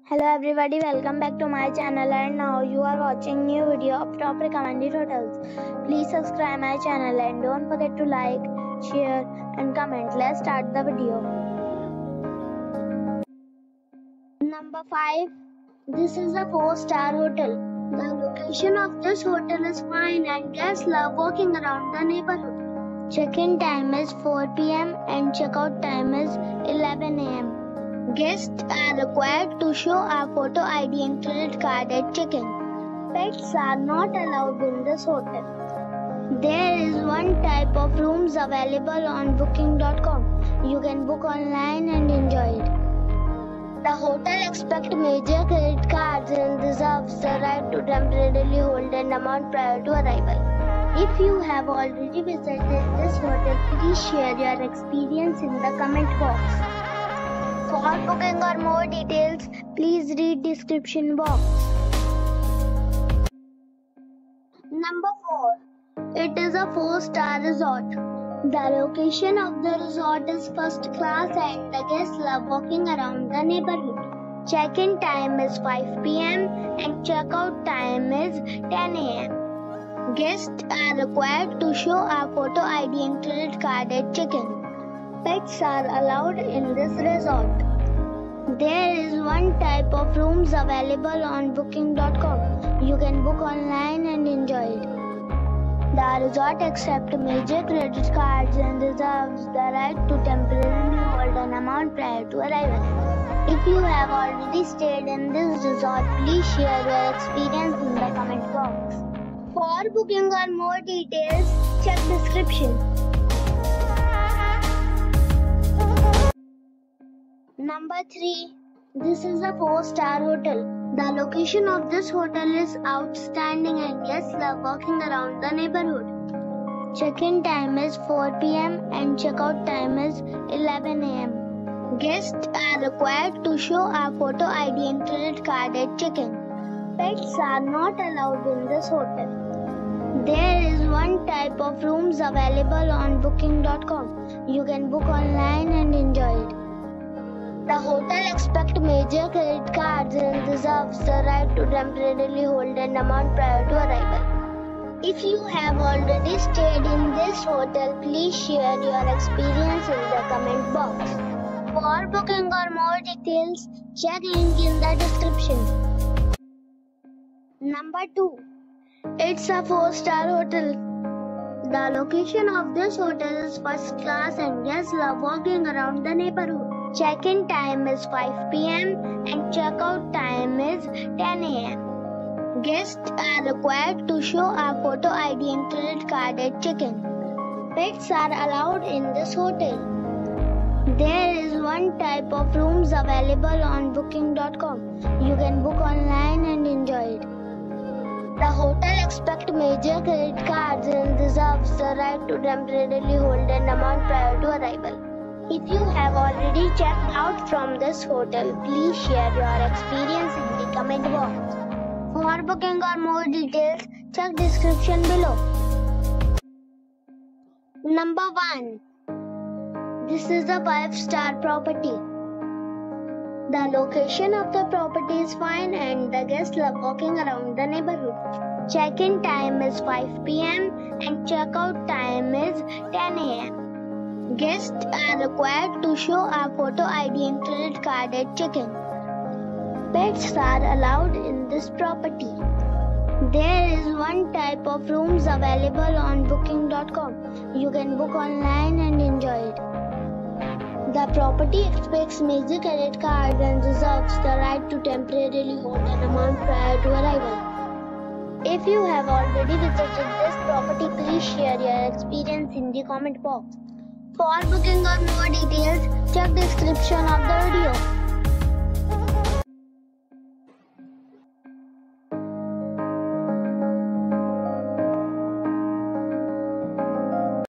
Hello everybody, welcome back to my channel, and now you are watching new video of top recommended hotels. Please subscribe my channel and don't forget to like, share and comment. Let's start the video. Number 5. This is a 4-star hotel. The location of this hotel is fine and guests love walking around the neighborhood. Check-in time is 4 p.m. and check-out time is 11 a.m. Guests are required to show a photo ID and credit card at check-in. Pets are not allowed in this hotel. There is one type of rooms available on booking.com. You can book online and enjoy it. The hotel accepts major credit cards and reserves the right to temporarily hold an amount prior to arrival. If you have already visited this hotel, please share your experience in the comment box. For booking or more details, please read description box. Number 4. It is a 4-star resort. The location of the resort is first class and the guests love walking around the neighborhood. Check-in time is 5 p.m. and check-out time is 10 a.m. Guests are required to show a photo ID and credit card at check-in. Pets are allowed in this resort. There is one type of rooms available on booking.com. You can book online and enjoy it. The resort accepts major credit cards and reserves the right to temporarily hold an amount prior to arrival. If you have already stayed in this resort, please share your experience in the comment box. For booking or more details, check description. Number 3. This is a 4-star hotel. The location of this hotel is outstanding and guests love walking around the neighborhood. Check-in time is 4 p.m. and check-out time is 11 a.m. Guests are required to show a photo ID and credit card at check-in. Pets are not allowed in this hotel. There is one type of rooms available on booking.com. You can book online and enjoy it. The hotel accepts major credit cards and reserves the right to temporarily hold an amount prior to arrival. If you have already stayed in this hotel, please share your experience in the comment box. For booking or more details, check link in the description. Number 2. It's a 4-star hotel. The location of this hotel is first class and guests love walking around the neighborhood. Check-in time is 5 p.m. and check-out time is 10 a.m. Guests are required to show a photo ID and credit card at check-in. Pets are allowed in this hotel. There is one type of rooms available on booking.com. You can book online and enjoy it. The hotel accepts major credit cards and reserves the right to temporarily hold an amount prior to arrival. If you have already checked out from this hotel, please share your experience in the comment box. For booking or more details, check description below. Number 1. This is a 5-star property. The location of the property is fine and the guests love walking around the neighborhood. Check-in time is 5 p.m. and check-out time is 10 a.m. Guests are required to show a photo ID and credit card at check-in. Pets are allowed in this property. There is one type of rooms available on booking.com. You can book online and enjoy it. The property accepts major credit cards and reserves the right to temporarily hold an amount prior to arrival. If you have already visited this property, please share your experience in the comment box. For booking or more details, check description of the video.